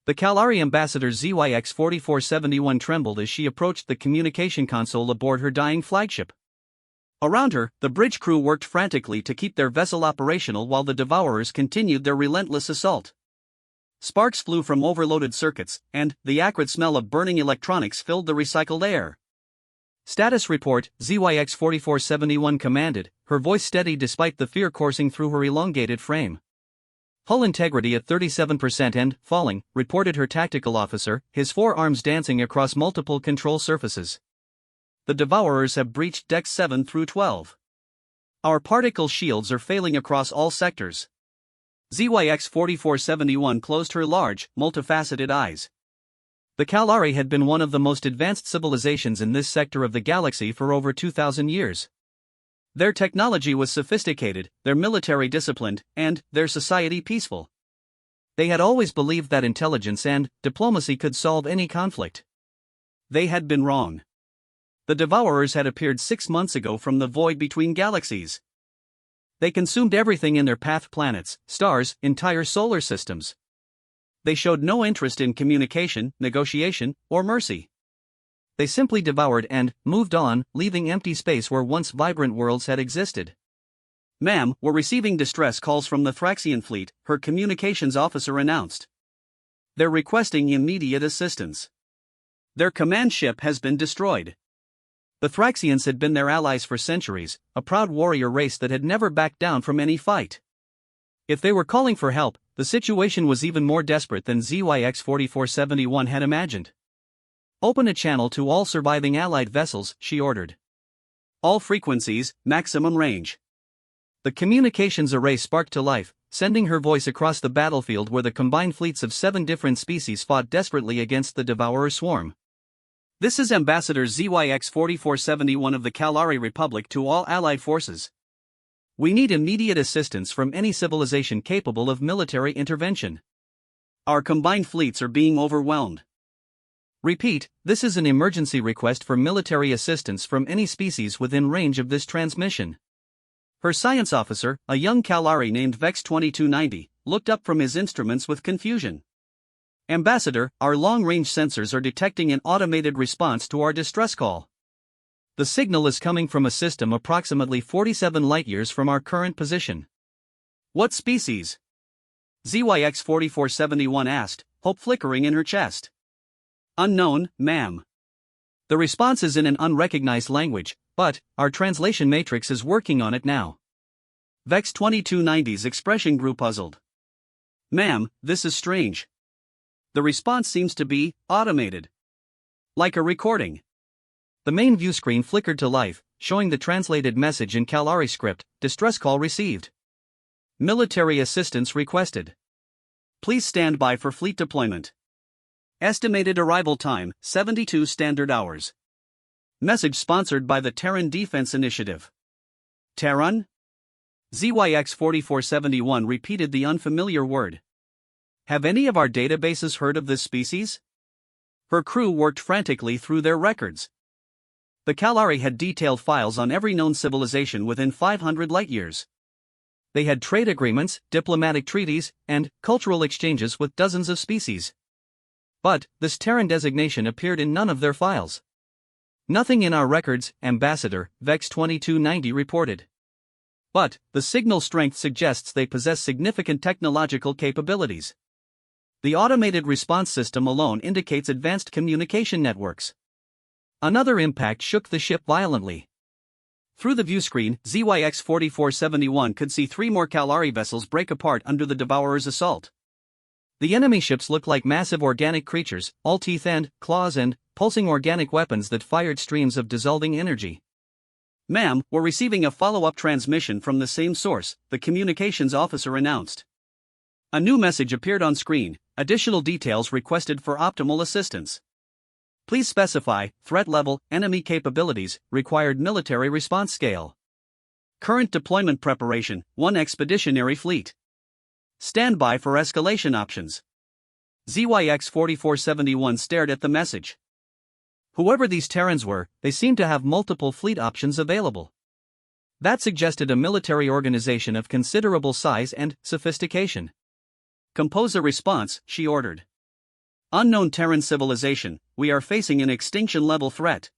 The Kalari ambassador ZYX-4471 trembled as she approached the communication console aboard her dying flagship. Around her, the bridge crew worked frantically to keep their vessel operational while the Devourers continued their relentless assault. Sparks flew from overloaded circuits, and the acrid smell of burning electronics filled the recycled air. Status report, ZYX-4471 commanded, her voice steady despite the fear coursing through her elongated frame. Hull integrity at 37% and falling, reported her tactical officer, his forearms dancing across multiple control surfaces. The Devourers have breached decks 7 through 12. Our particle shields are failing across all sectors. ZYX-4471 closed her large, multifaceted eyes. The Kalari had been one of the most advanced civilizations in this sector of the galaxy for over 2,000 years. Their technology was sophisticated, their military disciplined, and their society peaceful. They had always believed that intelligence and diplomacy could solve any conflict. They had been wrong. The Devourers had appeared 6 months ago from the void between galaxies. They consumed everything in their path: planets, stars, entire solar systems. They showed no interest in communication, negotiation, or mercy. They simply devoured and moved on, leaving empty space where once vibrant worlds had existed. "Ma'am, we're receiving distress calls from the Thraxian fleet," her communications officer announced. "They're requesting immediate assistance. Their command ship has been destroyed." The Thraxians had been their allies for centuries, a proud warrior race that had never backed down from any fight. If they were calling for help, the situation was even more desperate than ZYX-4471 had imagined. "Open a channel to all surviving Allied vessels," she ordered. "All frequencies, maximum range." The communications array sparked to life, sending her voice across the battlefield where the combined fleets of 7 different species fought desperately against the Devourer swarm. "This is Ambassador ZYX-4471 of the Kalari Republic to all Allied forces. We need immediate assistance from any civilization capable of military intervention. Our combined fleets are being overwhelmed. Repeat, this is an emergency request for military assistance from any species within range of this transmission." Her science officer, a young Kalari named VEX-2290, looked up from his instruments with confusion. "Ambassador, our long-range sensors are detecting an automated response to our distress call. The signal is coming from a system approximately 47 light-years from our current position." "What species?" ZYX-4471 asked, hope flickering in her chest. "Unknown, ma'am. The response is in an unrecognized language, but our translation matrix is working on it now." VEX-2290's expression grew puzzled. "Ma'am, this is strange. The response seems to be automated. Like a recording." The main view screen flickered to life, showing the translated message in Kalari script: "Distress call received. Military assistance requested. Please stand by for fleet deployment. Estimated arrival time, 72 standard hours. Message sponsored by the Terran Defense Initiative." "Terran?" ZYX-4471 repeated the unfamiliar word. "Have any of our databases heard of this species?" Her crew worked frantically through their records. The Kalari had detailed files on every known civilization within 500 light-years. They had trade agreements, diplomatic treaties, and cultural exchanges with dozens of species. But this Terran designation appeared in none of their files. "Nothing in our records," Ambassador VEX-2290 reported. "But the signal strength suggests they possess significant technological capabilities. The automated response system alone indicates advanced communication networks." Another impact shook the ship violently. Through the viewscreen, ZYX-4471 could see 3 more Kalari vessels break apart under the Devourer's assault. The enemy ships looked like massive organic creatures, all teeth and claws and pulsing organic weapons that fired streams of dissolving energy. "Ma'am, we're receiving a follow-up transmission from the same source," the communications officer announced. A new message appeared on screen: "Additional details requested for optimal assistance. Please specify threat level, enemy capabilities, required military response scale. Current deployment preparation, 1 expeditionary fleet. Stand by for escalation options." ZYX-4471 stared at the message. Whoever these Terrans were, they seemed to have multiple fleet options available. That suggested a military organization of considerable size and sophistication. "Compose a response," she ordered. Unknown Terran civilization, we are facing an extinction-level threat.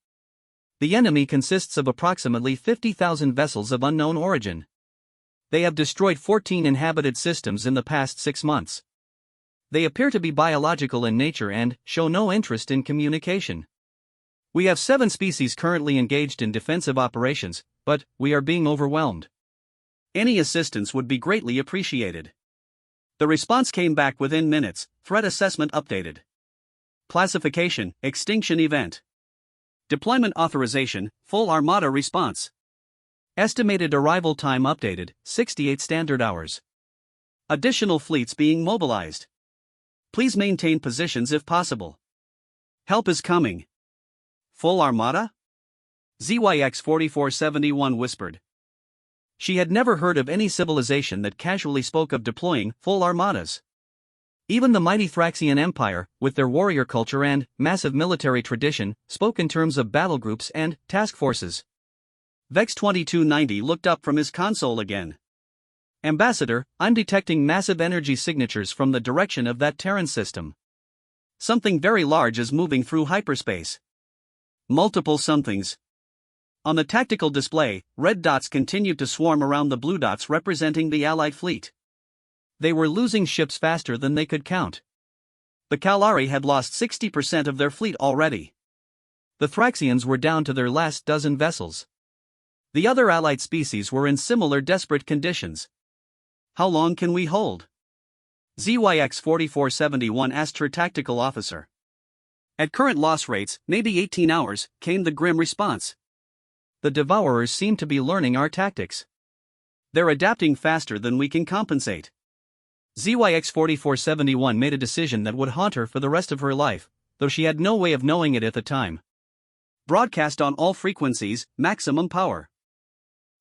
The enemy consists of approximately 50,000 vessels of unknown origin. They have destroyed 14 inhabited systems in the past 6 months. They appear to be biological in nature and show no interest in communication. We have 7 species currently engaged in defensive operations, but we are being overwhelmed. Any assistance would be greatly appreciated. The response came back within minutes. Threat assessment updated. Classification: Extinction event. Deployment authorization: Full Armada response. Estimated arrival time updated: 68 standard hours. Additional fleets being mobilized. Please maintain positions if possible. Help is coming. Full Armada? ZYX4471 whispered. She had never heard of any civilization that casually spoke of deploying full armadas. Even the mighty Thraxian Empire, with their warrior culture and massive military tradition, spoke in terms of battle groups and task forces. Vex2290 looked up from his console again. Ambassador, I'm detecting massive energy signatures from the direction of that Terran system. Something very large is moving through hyperspace. Multiple somethings. On the tactical display, red dots continued to swarm around the blue dots representing the Allied fleet. They were losing ships faster than they could count. The Kalari had lost 60% of their fleet already. The Thraxians were down to their last dozen vessels. The other Allied species were in similar desperate conditions. How long can we hold? ZYX4471 asked her tactical officer. At current loss rates, maybe 18 hours, came the grim response. The Devourers seem to be learning our tactics. They're adapting faster than we can compensate. ZYX4471 made a decision that would haunt her for the rest of her life, though she had no way of knowing it at the time. Broadcast on all frequencies, maximum power.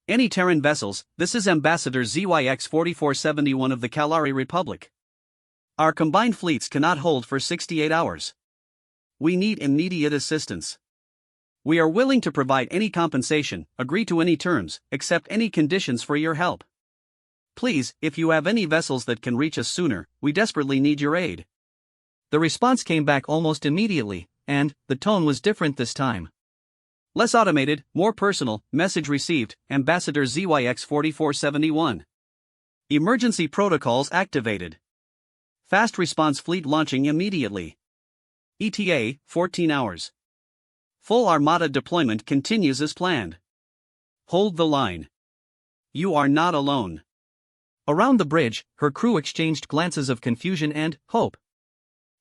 Any Terran vessels, this is Ambassador ZYX4471 of the Kalari Republic. Our combined fleets cannot hold for 68 hours. We need immediate assistance. We are willing to provide any compensation, agree to any terms, accept any conditions for your help. Please, if you have any vessels that can reach us sooner, we desperately need your aid. The response came back almost immediately, and the tone was different this time. Less automated, more personal. Message received, Ambassador ZYX4471. Emergency protocols activated. Fast response fleet launching immediately. ETA, 14 hours. Full Armada deployment continues as planned. Hold the line. You are not alone. Around the bridge, her crew exchanged glances of confusion and hope.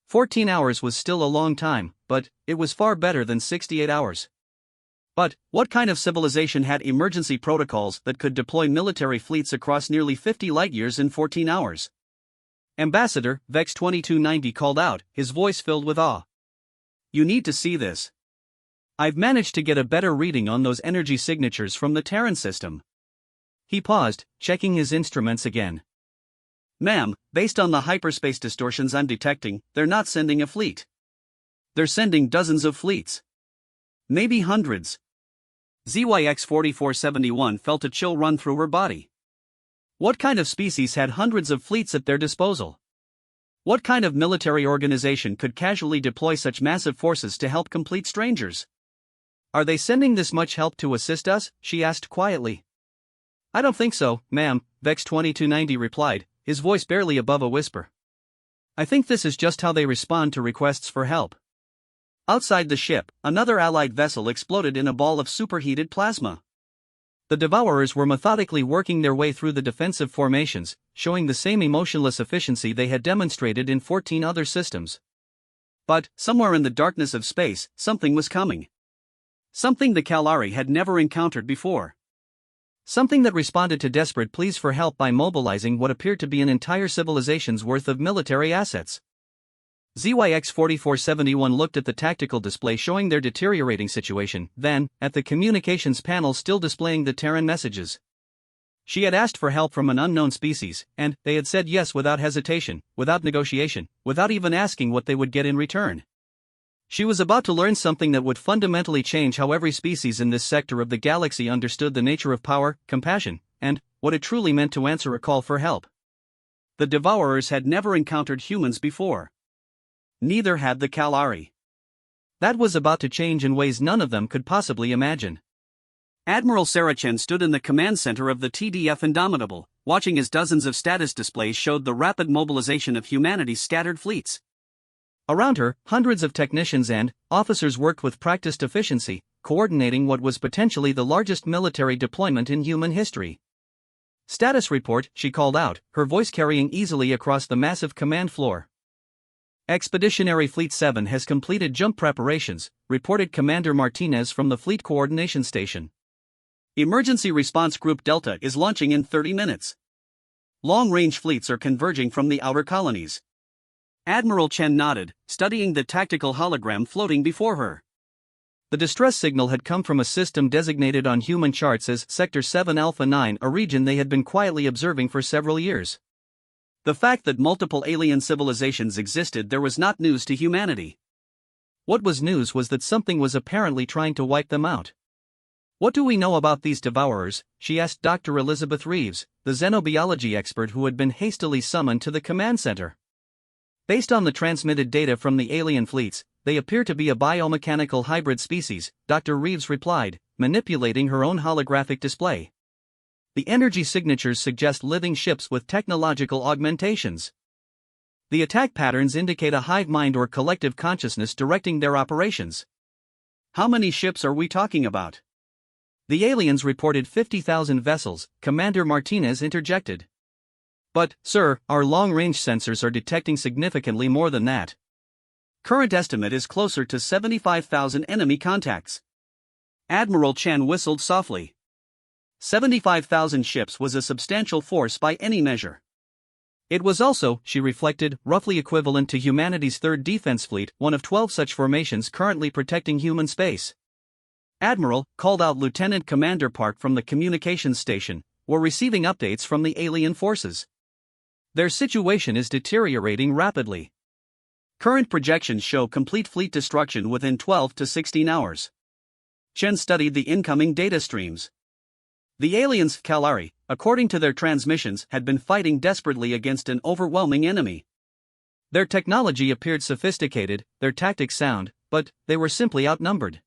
14 hours was still a long time, but it was far better than 68 hours. But what kind of civilization had emergency protocols that could deploy military fleets across nearly 50 light-years in 14 hours? Ambassador, Vex2290 called out, his voice filled with awe. You need to see this. I've managed to get a better reading on those energy signatures from the Terran system. He paused, checking his instruments again. Ma'am, based on the hyperspace distortions I'm detecting, they're not sending a fleet. They're sending dozens of fleets. Maybe hundreds. ZYX4471 felt a chill run through her body. What kind of species had hundreds of fleets at their disposal? What kind of military organization could casually deploy such massive forces to help complete strangers? Are they sending this much help to assist us? She asked quietly. I don't think so, ma'am, Vex2290 replied, his voice barely above a whisper. I think this is just how they respond to requests for help. Outside the ship, another Allied vessel exploded in a ball of superheated plasma. The Devourers were methodically working their way through the defensive formations, showing the same emotionless efficiency they had demonstrated in 14 other systems. But, somewhere in the darkness of space, something was coming. Something the Kalari had never encountered before. Something that responded to desperate pleas for help by mobilizing what appeared to be an entire civilization's worth of military assets. ZYX4471 looked at the tactical display showing their deteriorating situation, then, at the communications panel still displaying the Terran messages. She had asked for help from an unknown species, and they had said yes without hesitation, without negotiation, without even asking what they would get in return. She was about to learn something that would fundamentally change how every species in this sector of the galaxy understood the nature of power, compassion, and what it truly meant to answer a call for help. The Devourers had never encountered humans before. neither had the Kalari. That was about to change in ways none of them could possibly imagine. Admiral Saracen stood in the command center of the TDF Indomitable, watching as dozens of status displays showed the rapid mobilization of humanity's scattered fleets. Around her, hundreds of technicians and officers worked with practiced efficiency, coordinating what was potentially the largest military deployment in human history. "Status report," she called out, her voice carrying easily across the massive command floor. "Expeditionary Fleet 7 has completed jump preparations," reported Commander Martinez from the Fleet Coordination Station. "Emergency Response Group Delta is launching in 30 minutes. Long-range fleets are converging from the outer colonies." Admiral Chen nodded, studying the tactical hologram floating before her. The distress signal had come from a system designated on human charts as Sector 7 Alpha 9, a region they had been quietly observing for several years. The fact that multiple alien civilizations existed there was not news to humanity. What was news was that something was apparently trying to wipe them out. "What do we know about these devourers?" she asked Dr. Elizabeth Reeves, the xenobiology expert who had been hastily summoned to the command center. "Based on the transmitted data from the alien fleets, they appear to be a biomechanical hybrid species," Dr. Reeves replied, manipulating her own holographic display. "The energy signatures suggest living ships with technological augmentations. The attack patterns indicate a hive mind or collective consciousness directing their operations." "How many ships are we talking about?" "The aliens reported 50,000 vessels," Commander Martinez interjected. "But, sir, our long-range sensors are detecting significantly more than that. Current estimate is closer to 75,000 enemy contacts." Admiral Chen whistled softly. 75,000 ships was a substantial force by any measure. It was also, she reflected, roughly equivalent to humanity's 3rd Defense Fleet, one of 12 such formations currently protecting human space. "Admiral," called out Lieutenant Commander Park from the communications station, "we're receiving updates from the alien forces. Their situation is deteriorating rapidly. Current projections show complete fleet destruction within 12 to 16 hours. Chen studied the incoming data streams. The aliens, Kalari, according to their transmissions, had been fighting desperately against an overwhelming enemy. Their technology appeared sophisticated, their tactics sound, but they were simply outnumbered.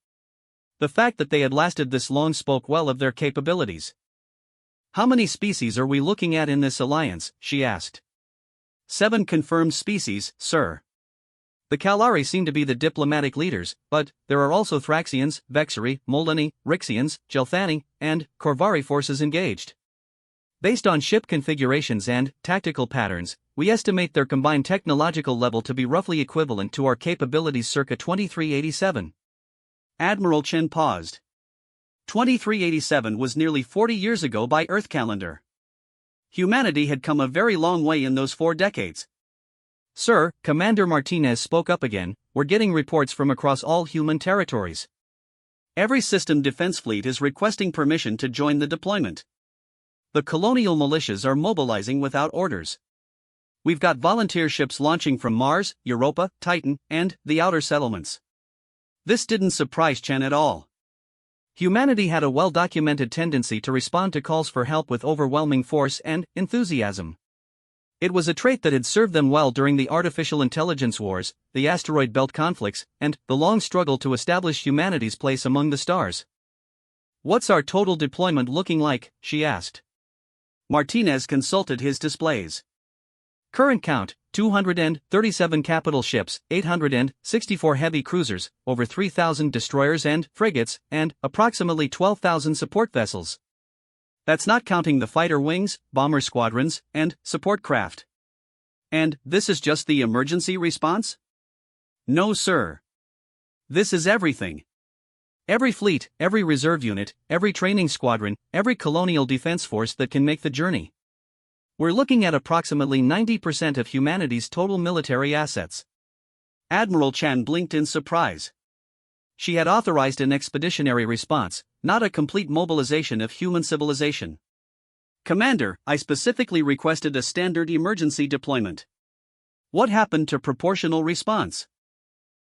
The fact that they had lasted this long spoke well of their capabilities. "How many species are we looking at in this alliance?" she asked. 7 confirmed species, sir. The Kalari seem to be the diplomatic leaders, but there are also Thraxians, Vexari, Molani, Rixians, Gelthani, and Corvari forces engaged. Based on ship configurations and tactical patterns, we estimate their combined technological level to be roughly equivalent to our capabilities circa 2387. Admiral Chen paused. 2387 was nearly 40 years ago by Earth calendar. Humanity had come a very long way in those 4 decades. "Sir," Commander Martinez spoke up again, "we're getting reports from across all human territories. Every system defense fleet is requesting permission to join the deployment. The colonial militias are mobilizing without orders. We've got volunteer ships launching from Mars, Europa, Titan, and the outer settlements." This didn't surprise Chen at all. Humanity had a well-documented tendency to respond to calls for help with overwhelming force and enthusiasm. It was a trait that had served them well during the artificial intelligence wars, the asteroid belt conflicts, and the long struggle to establish humanity's place among the stars. "What's our total deployment looking like?" she asked. Martinez consulted his displays. "Current count, 237 capital ships, 864 heavy cruisers, over 3,000 destroyers and frigates, and approximately 12,000 support vessels. That's not counting the fighter wings, bomber squadrons, and support craft." "And this is just the emergency response?" "No, sir. This is everything. Every fleet, every reserve unit, every training squadron, every colonial defense force that can make the journey. We're looking at approximately 90% of humanity's total military assets." Admiral Chan blinked in surprise. She had authorized an expeditionary response, not a complete mobilization of human civilization. "Commander, I specifically requested a standard emergency deployment. What happened to proportional response?"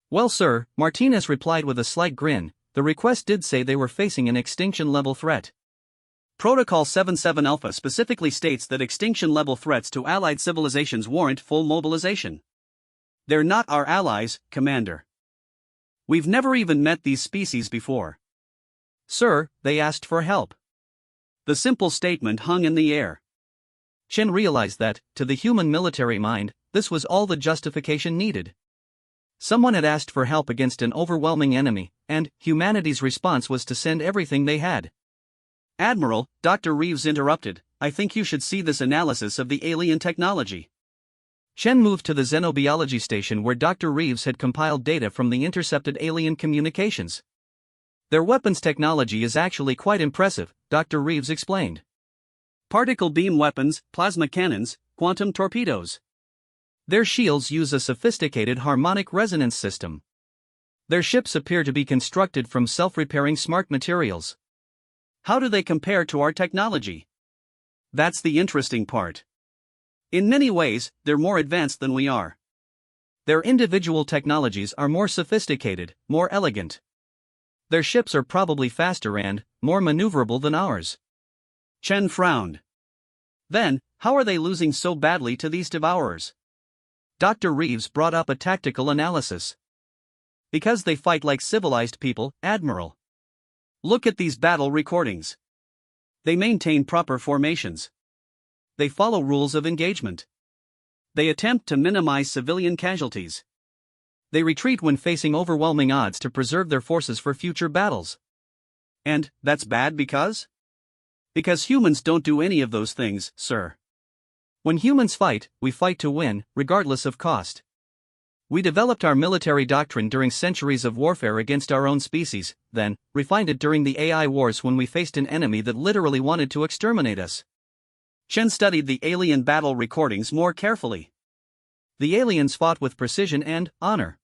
"Well, sir," Martinez replied with a slight grin, "the request did say they were facing an extinction-level threat. Protocol 77 Alpha specifically states that extinction-level threats to allied civilizations warrant full mobilization. They're not our allies, Commander. We've never even met these species before. Sir, they asked for help. The simple statement hung in the air. Chen realized that, to the human military mind, this was all the justification needed. Someone had asked for help against an overwhelming enemy, and humanity's response was to send everything they had. Admiral, Dr. Reeves interrupted, I think you should see this analysis of the alien technology. Chen moved to the xenobiology station where Dr. Reeves had compiled data from the intercepted alien communications. Their weapons technology is actually quite impressive, Dr. Reeves explained. Particle beam weapons, plasma cannons, quantum torpedoes. Their shields use a sophisticated harmonic resonance system. Their ships appear to be constructed from self-repairing smart materials. How do they compare to our technology? That's the interesting part. In many ways, they're more advanced than we are. Their individual technologies are more sophisticated, more elegant. Their ships are probably faster and more maneuverable than ours. Chen frowned. Then, how are they losing so badly to these devourers? Dr. Reeves brought up a tactical analysis. Because they fight like civilized people, Admiral. Look at these battle recordings. They maintain proper formations. They follow rules of engagement. They attempt to minimize civilian casualties. They retreat when facing overwhelming odds to preserve their forces for future battles. And that's bad because? Because humans don't do any of those things, sir. When humans fight, we fight to win, regardless of cost. We developed our military doctrine during centuries of warfare against our own species, then refined it during the AI wars when we faced an enemy that literally wanted to exterminate us. Chen studied the alien battle recordings more carefully. The aliens fought with precision and honor.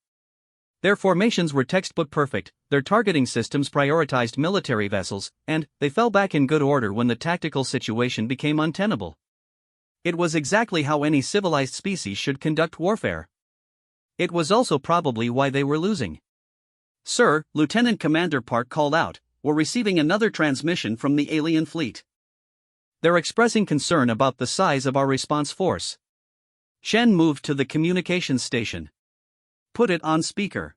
Their formations were textbook perfect, their targeting systems prioritized military vessels, and they fell back in good order when the tactical situation became untenable. It was exactly how any civilized species should conduct warfare. It was also probably why they were losing. Sir, Lieutenant Commander Park called out, we're receiving another transmission from the alien fleet. They're expressing concern about the size of our response force. Shen moved to the communications station. Put it on speaker.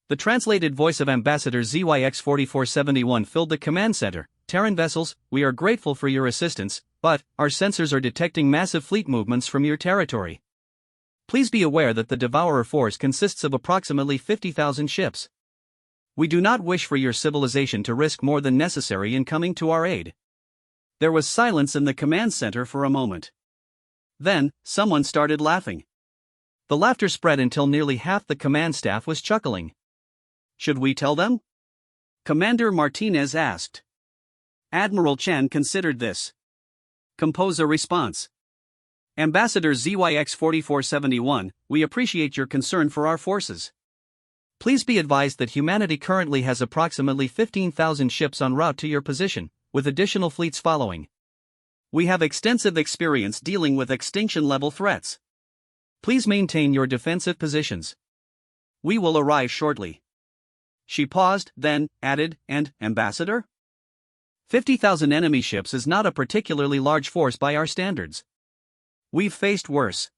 The translated voice of Ambassador ZYX4471 filled the command center. Terran vessels, we are grateful for your assistance, but our sensors are detecting massive fleet movements from your territory. Please be aware that the Devourer force consists of approximately 50,000 ships. We do not wish for your civilization to risk more than necessary in coming to our aid. There was silence in the command center for a moment. Then, someone started laughing. The laughter spread until nearly half the command staff was chuckling. Should we tell them? Commander Martinez asked. Admiral Chen considered this. Compose a response. Ambassador ZYX4471, we appreciate your concern for our forces. Please be advised that humanity currently has approximately 15,000 ships en route to your position, with additional fleets following. We have extensive experience dealing with extinction-level threats. Please maintain your defensive positions. We will arrive shortly. She paused, then added, and, Ambassador? 50,000 enemy ships is not a particularly large force by our standards. We've faced worse.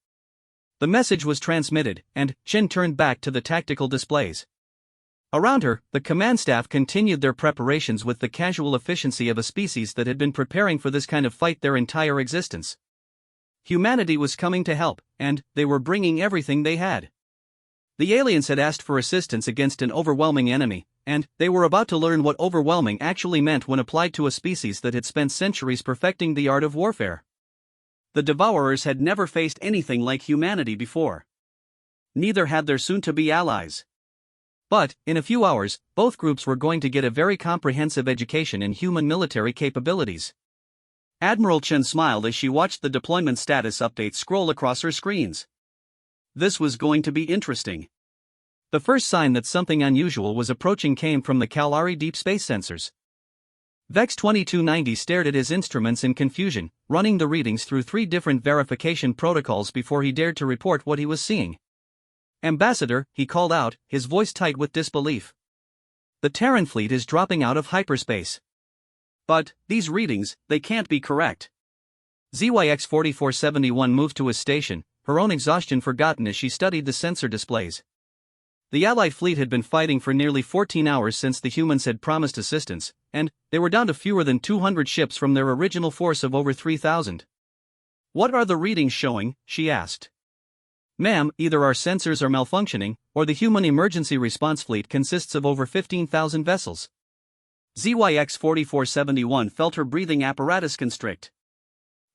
The message was transmitted, and Chen turned back to the tactical displays. Around her, the command staff continued their preparations with the casual efficiency of a species that had been preparing for this kind of fight their entire existence. Humanity was coming to help, and they were bringing everything they had. The aliens had asked for assistance against an overwhelming enemy, and they were about to learn what overwhelming actually meant when applied to a species that had spent centuries perfecting the art of warfare. The Devourers had never faced anything like humanity before. Neither had their soon-to-be allies. But, in a few hours, both groups were going to get a very comprehensive education in human military capabilities. Admiral Chen smiled as she watched the deployment status updates scroll across her screens. This was going to be interesting. The first sign that something unusual was approaching came from the Kalari deep space sensors. Vex 2290 stared at his instruments in confusion, running the readings through 3 different verification protocols before he dared to report what he was seeing. Ambassador, he called out, his voice tight with disbelief. The Terran fleet is dropping out of hyperspace. But, these readings, they can't be correct. ZYX4471 moved to his station, her own exhaustion forgotten as she studied the sensor displays. The Allied fleet had been fighting for nearly 14 hours since the humans had promised assistance, and they were down to fewer than 200 ships from their original force of over 3,000. "What are the readings showing?" she asked. "Ma'am, either our sensors are malfunctioning, or the human emergency response fleet consists of over 15,000 vessels." ZYX-4471 felt her breathing apparatus constrict.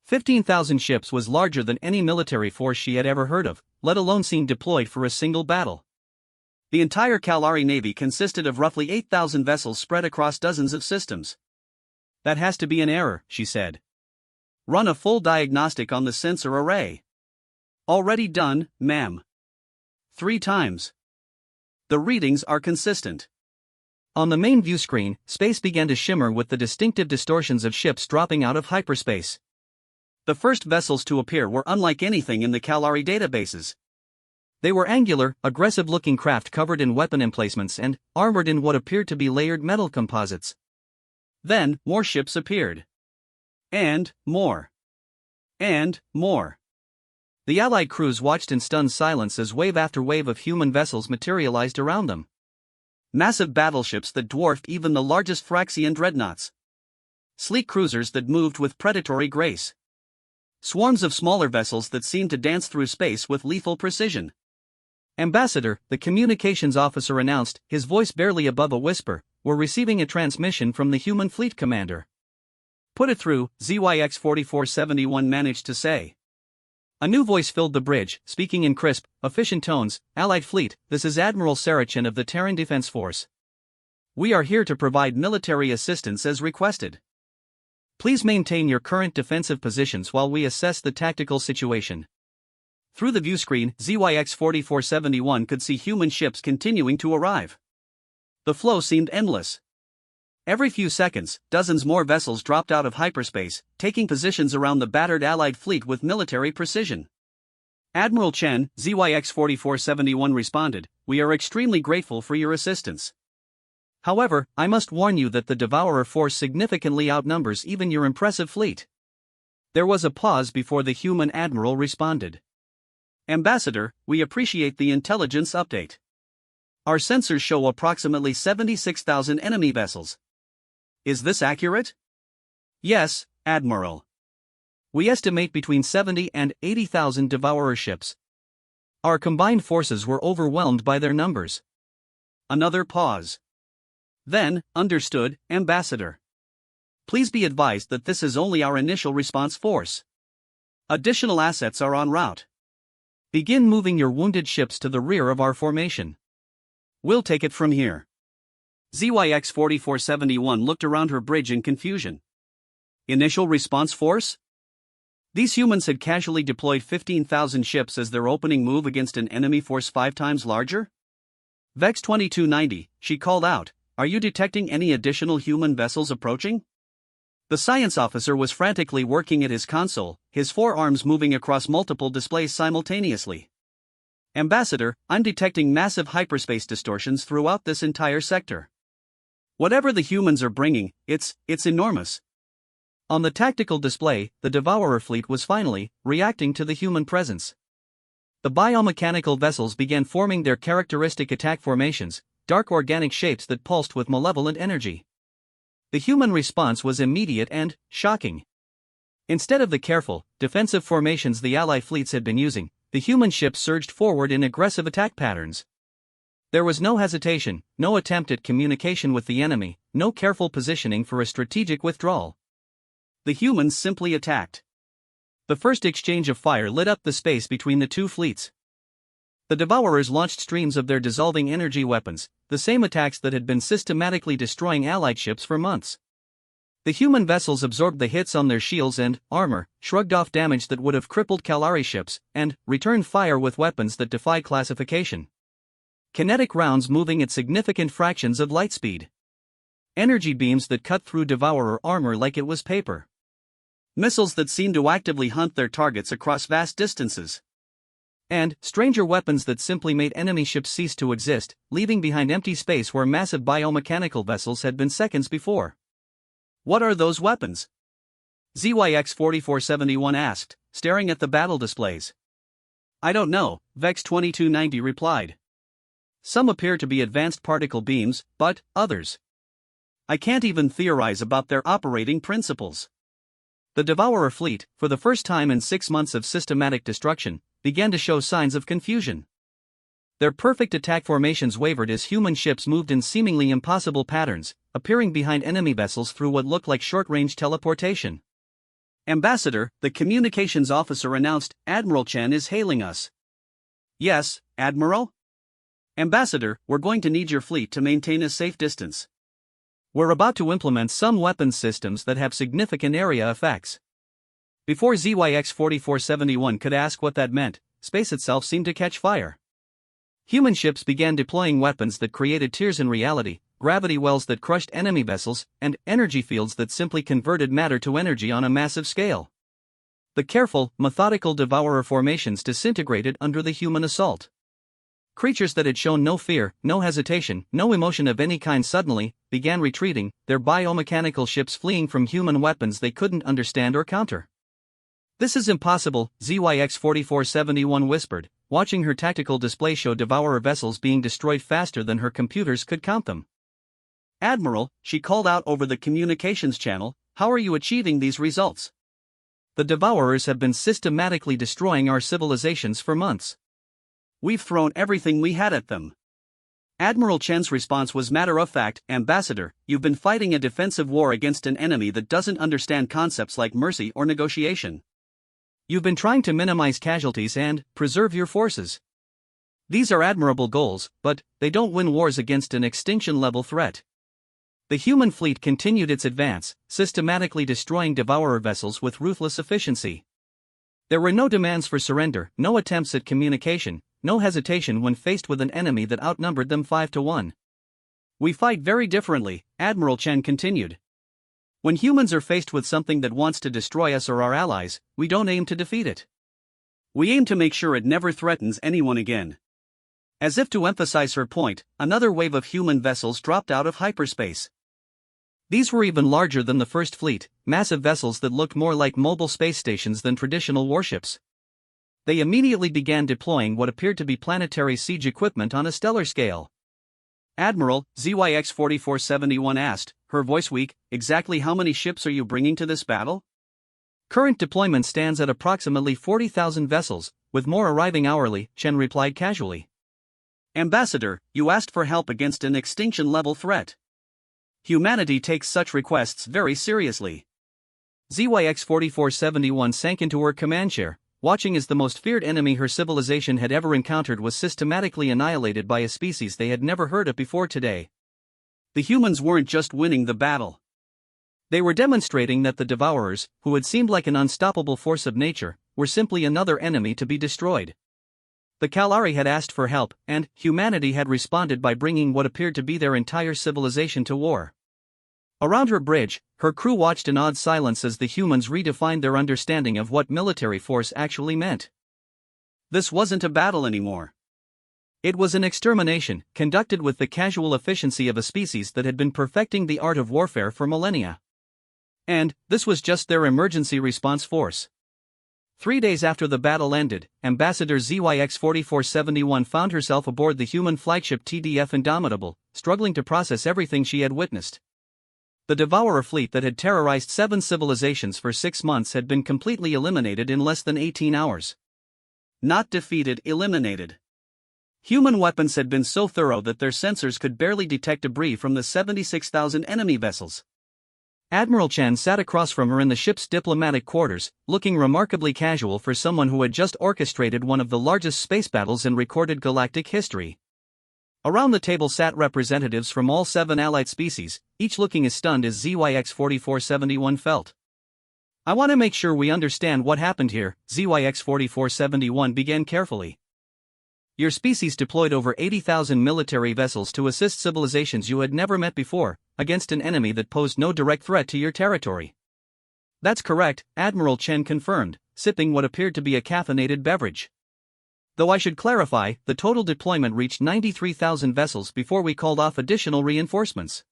15,000 ships was larger than any military force she had ever heard of, let alone seen deployed for a single battle. The entire Kalari Navy consisted of roughly 8,000 vessels spread across dozens of systems. "That has to be an error," she said. "Run a full diagnostic on the sensor array." "Already done, ma'am. 3 times. The readings are consistent." On the main view screen, space began to shimmer with the distinctive distortions of ships dropping out of hyperspace. The first vessels to appear were unlike anything in the Kalari databases. They were angular, aggressive-looking craft covered in weapon emplacements and armored in what appeared to be layered metal composites. Then, more ships appeared. And more. And more. The Allied crews watched in stunned silence as wave after wave of human vessels materialized around them. Massive battleships that dwarfed even the largest Phryxian dreadnoughts. Sleek cruisers that moved with predatory grace. Swarms of smaller vessels that seemed to dance through space with lethal precision. "Ambassador," the communications officer announced, his voice barely above a whisper, "we're receiving a transmission from the human fleet commander." "Put it through," ZYX-4471 managed to say. A new voice filled the bridge, speaking in crisp, efficient tones. "Allied fleet, this is Admiral Sarachin of the Terran Defense Force. We are here to provide military assistance as requested. Please maintain your current defensive positions while we assess the tactical situation." Through the view screen, ZYX-4471 could see human ships continuing to arrive. The flow seemed endless. Every few seconds, dozens more vessels dropped out of hyperspace, taking positions around the battered Allied fleet with military precision. "Admiral Chen," ZYX-4471 responded, "we are extremely grateful for your assistance. However, I must warn you that the Devourer force significantly outnumbers even your impressive fleet." There was a pause before the human admiral responded. "Ambassador, we appreciate the intelligence update. Our sensors show approximately 76,000 enemy vessels. Is this accurate?" "Yes, Admiral. We estimate between 70 and 80,000 Devourer ships. Our combined forces were overwhelmed by their numbers." Another pause. Then, "Understood, Ambassador. Please be advised that this is only our initial response force. Additional assets are en route. Begin moving your wounded ships to the rear of our formation. We'll take it from here." ZYX-4471 looked around her bridge in confusion. Initial response force? These humans had casually deployed 15,000 ships as their opening move against an enemy force 5 times larger? "VEX 2290, she called out, "are you detecting any additional human vessels approaching?" The science officer was frantically working at his console, his forearms moving across multiple displays simultaneously. "Ambassador, I'm detecting massive hyperspace distortions throughout this entire sector. Whatever the humans are bringing, it's enormous." On the tactical display, the Devourer fleet was finally reacting to the human presence. The biomechanical vessels began forming their characteristic attack formations, dark organic shapes that pulsed with malevolent energy. The human response was immediate and shocking. Instead of the careful, defensive formations the Allied fleets had been using, the human ships surged forward in aggressive attack patterns. There was no hesitation, no attempt at communication with the enemy, no careful positioning for a strategic withdrawal. The humans simply attacked. The first exchange of fire lit up the space between the two fleets. The Devourers launched streams of their dissolving energy weapons, the same attacks that had been systematically destroying Allied ships for months. The human vessels absorbed the hits on their shields and armor, shrugged off damage that would have crippled Kalari ships, and returned fire with weapons that defy classification. Kinetic rounds moving at significant fractions of light speed. Energy beams that cut through Devourer armor like it was paper. Missiles that seemed to actively hunt their targets across vast distances. And stranger weapons that simply made enemy ships cease to exist, leaving behind empty space where massive biomechanical vessels had been seconds before. "What are those weapons?" ZYX-4471 asked, staring at the battle displays. I don't know, Vex 2290 replied. Some appear to be advanced particle beams, but others. I can't even theorize about their operating principles. The Devourer fleet, for the first time in 6 months of systematic destruction, began to show signs of confusion. Their perfect attack formations wavered as human ships moved in seemingly impossible patterns, appearing behind enemy vessels through what looked like short-range teleportation. Ambassador, the communications officer announced, Admiral Chen is hailing us. Yes, Admiral? Ambassador, we're going to need your fleet to maintain a safe distance. We're about to implement some weapons systems that have significant area effects. Before ZYX 4471 could ask what that meant, space itself seemed to catch fire. Human ships began deploying weapons that created tears in reality, gravity wells that crushed enemy vessels, and energy fields that simply converted matter to energy on a massive scale. The careful, methodical Devourer formations disintegrated under the human assault. Creatures that had shown no fear, no hesitation, no emotion of any kind suddenly began retreating, their biomechanical ships fleeing from human weapons they couldn't understand or counter. This is impossible, ZYX 4471 whispered, watching her tactical display show Devourer vessels being destroyed faster than her computers could count them. Admiral, she called out over the communications channel, how are you achieving these results? The Devourers have been systematically destroying our civilizations for months. We've thrown everything we had at them. Admiral Chen's response was matter-of-fact, Ambassador, you've been fighting a defensive war against an enemy that doesn't understand concepts like mercy or negotiation. You've been trying to minimize casualties and preserve your forces. These are admirable goals, but they don't win wars against an extinction-level threat. The human fleet continued its advance, systematically destroying Devourer vessels with ruthless efficiency. There were no demands for surrender, no attempts at communication, no hesitation when faced with an enemy that outnumbered them 5-1. We fight very differently, Admiral Chen continued. When humans are faced with something that wants to destroy us or our allies, we don't aim to defeat it. We aim to make sure it never threatens anyone again. As if to emphasize her point, another wave of human vessels dropped out of hyperspace. These were even larger than the first fleet, massive vessels that looked more like mobile space stations than traditional warships. They immediately began deploying what appeared to be planetary siege equipment on a stellar scale. Admiral, ZYX 4471 asked, her voice weak, exactly how many ships are you bringing to this battle? Current deployment stands at approximately 40,000 vessels, with more arriving hourly, Chen replied casually. Ambassador, you asked for help against an extinction-level threat. Humanity takes such requests very seriously. ZYX 4471 sank into her command chair, watching as the most feared enemy her civilization had ever encountered was systematically annihilated by a species they had never heard of before today. The humans weren't just winning the battle. They were demonstrating that the Devourers, who had seemed like an unstoppable force of nature, were simply another enemy to be destroyed. The Kalari had asked for help, and humanity had responded by bringing what appeared to be their entire civilization to war. Around her bridge, her crew watched in awed silence as the humans redefined their understanding of what military force actually meant. This wasn't a battle anymore. It was an extermination, conducted with the casual efficiency of a species that had been perfecting the art of warfare for millennia. And this was just their emergency response force. 3 days after the battle ended, Ambassador ZYX 4471 found herself aboard the human flagship TDF Indomitable, struggling to process everything she had witnessed. The Devourer fleet that had terrorized 7 civilizations for 6 months had been completely eliminated in less than 18 hours. Not defeated, eliminated. Human weapons had been so thorough that their sensors could barely detect debris from the 76,000 enemy vessels. Admiral Chen sat across from her in the ship's diplomatic quarters, looking remarkably casual for someone who had just orchestrated one of the largest space battles in recorded galactic history. Around the table sat representatives from all 7 allied species, each looking as stunned as ZYX 4471 felt. I want to make sure we understand what happened here, ZYX 4471 began carefully. Your species deployed over 80,000 military vessels to assist civilizations you had never met before, against an enemy that posed no direct threat to your territory. That's correct, Admiral Chen confirmed, sipping what appeared to be a caffeinated beverage. Though I should clarify, the total deployment reached 93,000 vessels before we called off additional reinforcements.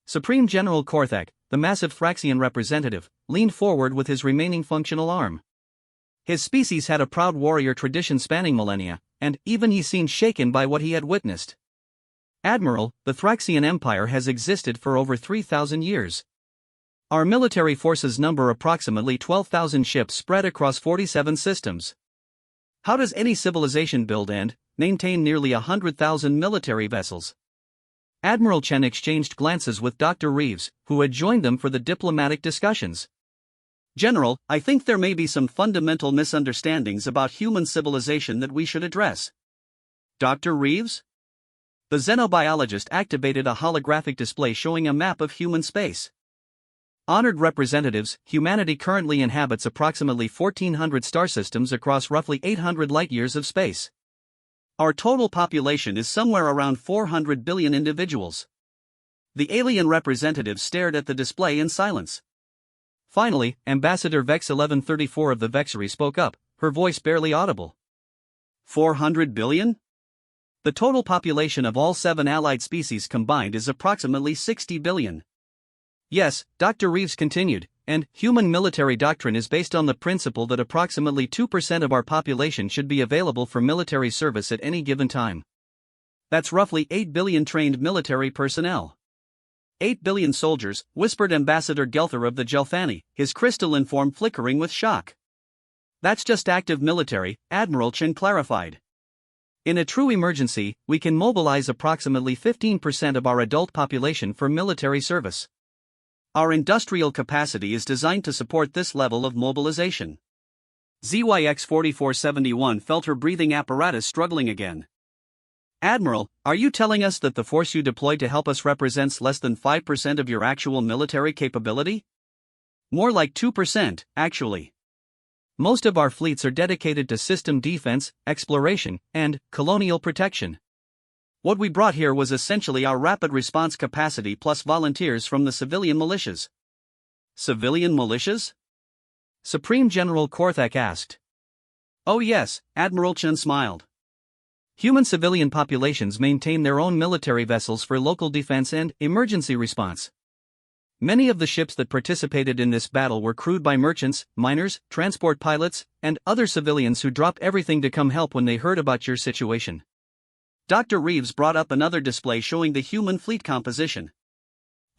Supreme General Korthak, the massive Thraxian representative, leaned forward with his remaining functional arm. His species had a proud warrior tradition spanning millennia, and even he seemed shaken by what he had witnessed. Admiral, the Thraxian Empire has existed for over 3,000 years. Our military forces number approximately 12,000 ships spread across 47 systems. How does any civilization build and maintain nearly 100,000 military vessels? Admiral Chen exchanged glances with Dr. Reeves, who had joined them for the diplomatic discussions. General, I think there may be some fundamental misunderstandings about human civilization that we should address. Dr. Reeves? The xenobiologist activated a holographic display showing a map of human space. Honored representatives, humanity currently inhabits approximately 1,400 star systems across roughly 800 light-years of space. Our total population is somewhere around 400 billion individuals. The alien representatives stared at the display in silence. Finally, Ambassador Vex 1134 of the Vexery spoke up, her voice barely audible. 400 billion? The total population of all 7 allied species combined is approximately 60 billion. Yes, Dr. Reeves continued, and human military doctrine is based on the principle that approximately 2% of our population should be available for military service at any given time. That's roughly 8 billion trained military personnel. 8 billion soldiers, whispered Ambassador Gelther of the Gelthani, his crystalline form flickering with shock. That's just active military, Admiral Chen clarified. In a true emergency, we can mobilize approximately 15% of our adult population for military service. Our industrial capacity is designed to support this level of mobilization. ZYX 4471 felt her breathing apparatus struggling again. Admiral, are you telling us that the force you deployed to help us represents less than 5% of your actual military capability? More like 2%, actually. Most of our fleets are dedicated to system defense, exploration, and colonial protection. What we brought here was essentially our rapid response capacity plus volunteers from the civilian militias. Civilian militias? Supreme General Korthak asked. Oh yes, Admiral Chen smiled. Human civilian populations maintain their own military vessels for local defense and emergency response. Many of the ships that participated in this battle were crewed by merchants, miners, transport pilots, and other civilians who dropped everything to come help when they heard about your situation. Dr. Reeves brought up another display showing the human fleet composition.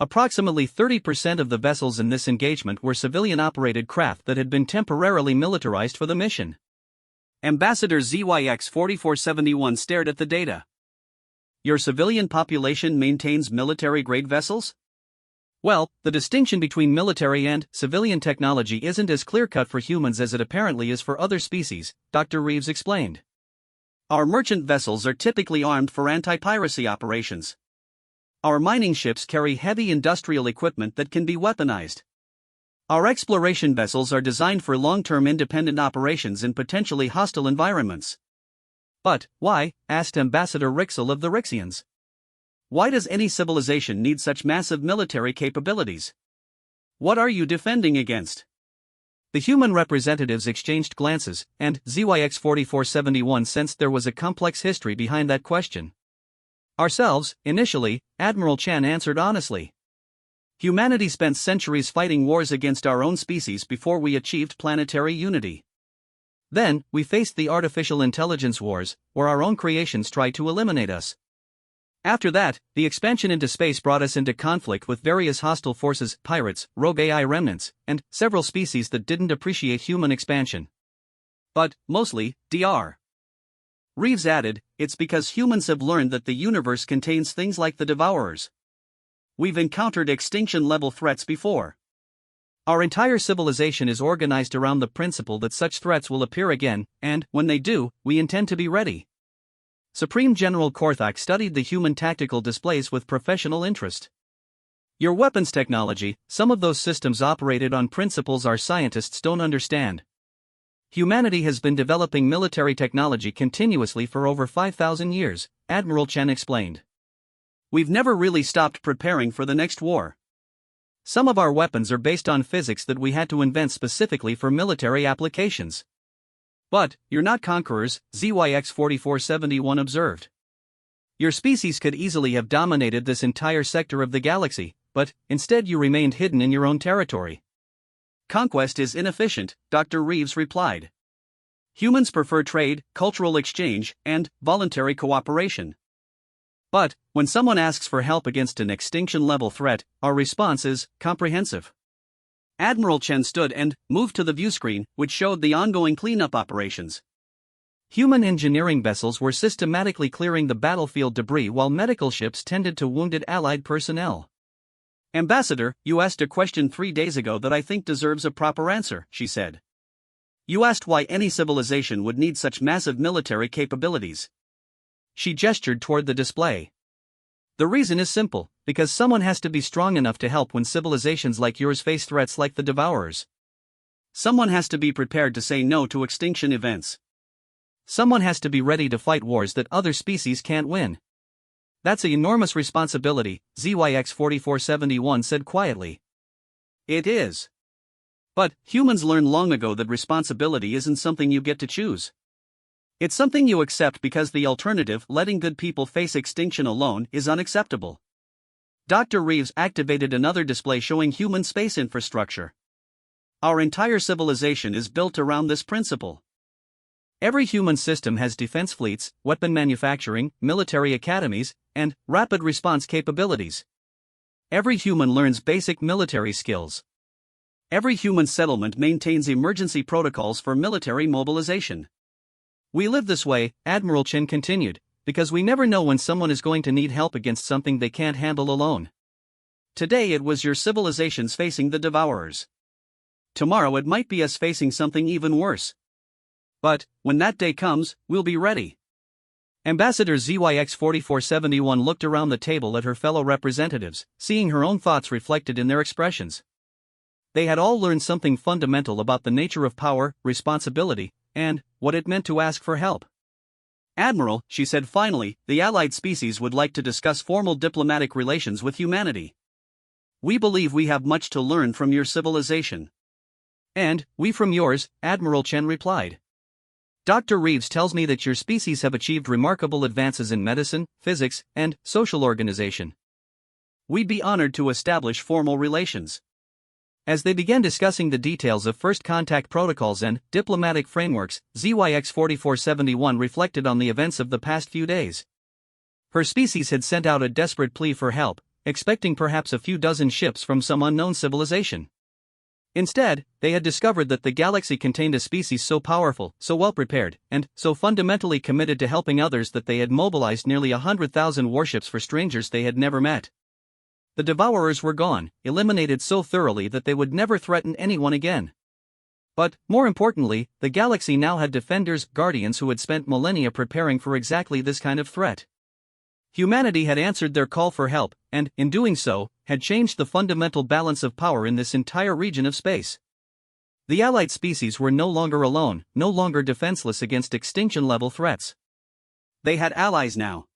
Approximately 30% of the vessels in this engagement were civilian-operated craft that had been temporarily militarized for the mission. Ambassador ZYX 4471 stared at the data. Your civilian population maintains military-grade vessels? Well, the distinction between military and civilian technology isn't as clear-cut for humans as it apparently is for other species, Dr. Reeves explained. Our merchant vessels are typically armed for anti-piracy operations. Our mining ships carry heavy industrial equipment that can be weaponized. Our exploration vessels are designed for long-term independent operations in potentially hostile environments. But, why, asked Ambassador Rixel of the Rixians. Why does any civilization need such massive military capabilities? What are you defending against? The human representatives exchanged glances, and ZYX 4471 sensed there was a complex history behind that question. Ourselves, initially, Admiral Chen answered honestly. Humanity spent centuries fighting wars against our own species before we achieved planetary unity. Then, we faced the artificial intelligence wars, where our own creations tried to eliminate us. After that, the expansion into space brought us into conflict with various hostile forces, pirates, rogue AI remnants, and several species that didn't appreciate human expansion. But, mostly, Dr. Reeves added, it's because humans have learned that the universe contains things like the Devourers. We've encountered extinction-level threats before. Our entire civilization is organized around the principle that such threats will appear again, and, when they do, we intend to be ready. Supreme General Korthak studied the human tactical displays with professional interest. Your weapons technology, some of those systems operated on principles our scientists don't understand. Humanity has been developing military technology continuously for over 5,000 years, Admiral Chen explained. We've never really stopped preparing for the next war. Some of our weapons are based on physics that we had to invent specifically for military applications. But, you're not conquerors, ZYX 4471 observed. Your species could easily have dominated this entire sector of the galaxy, but, instead you remained hidden in your own territory. Conquest is inefficient, Dr. Reeves replied. Humans prefer trade, cultural exchange, and voluntary cooperation. But, when someone asks for help against an extinction-level threat, our response is comprehensive. Admiral Chen stood and moved to the viewscreen, which showed the ongoing cleanup operations. Human engineering vessels were systematically clearing the battlefield debris while medical ships tended to wounded Allied personnel. "Ambassador, you asked a question 3 days ago that I think deserves a proper answer," she said. "You asked why any civilization would need such massive military capabilities." She gestured toward the display. "The reason is simple, because someone has to be strong enough to help when civilizations like yours face threats like the Devourers. Someone has to be prepared to say no to extinction events. Someone has to be ready to fight wars that other species can't win. That's an enormous responsibility," ZYX4471 said quietly. "It is. But humans learned long ago that responsibility isn't something you get to choose. It's something you accept because the alternative, letting good people face extinction alone, is unacceptable." Dr. Reeves activated another display showing human space infrastructure. "Our entire civilization is built around this principle. Every human system has defense fleets, weapon manufacturing, military academies, and rapid response capabilities. Every human learns basic military skills. Every human settlement maintains emergency protocols for military mobilization. We live this way," Admiral Chen continued, "because we never know when someone is going to need help against something they can't handle alone. Today it was your civilizations facing the Devourers. Tomorrow it might be us facing something even worse. But, when that day comes, we'll be ready." Ambassador ZYX4471 looked around the table at her fellow representatives, seeing her own thoughts reflected in their expressions. They had all learned something fundamental about the nature of power, responsibility, and what it meant to ask for help. "Admiral," she said finally, "the allied species would like to discuss formal diplomatic relations with humanity. We believe we have much to learn from your civilization." "And we from yours," Admiral Chen replied. "Dr. Reeves tells me that your species have achieved remarkable advances in medicine, physics, and social organization. We'd be honored to establish formal relations." As they began discussing the details of first contact protocols and diplomatic frameworks, ZYX4471 reflected on the events of the past few days. Her species had sent out a desperate plea for help, expecting perhaps a few dozen ships from some unknown civilization. Instead, they had discovered that the galaxy contained a species so powerful, so well prepared, and so fundamentally committed to helping others that they had mobilized nearly 100,000 warships for strangers they had never met. The Devourers were gone, eliminated so thoroughly that they would never threaten anyone again. But, more importantly, the galaxy now had defenders, guardians who had spent millennia preparing for exactly this kind of threat. Humanity had answered their call for help, and, in doing so, had changed the fundamental balance of power in this entire region of space. The allied species were no longer alone, no longer defenseless against extinction-level threats. They had allies now.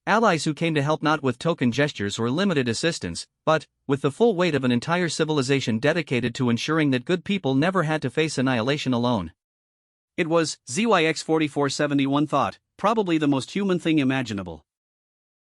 Allies who came to help not with token gestures or limited assistance, but with the full weight of an entire civilization dedicated to ensuring that good people never had to face annihilation alone. It was, ZYX4471 thought, probably the most human thing imaginable.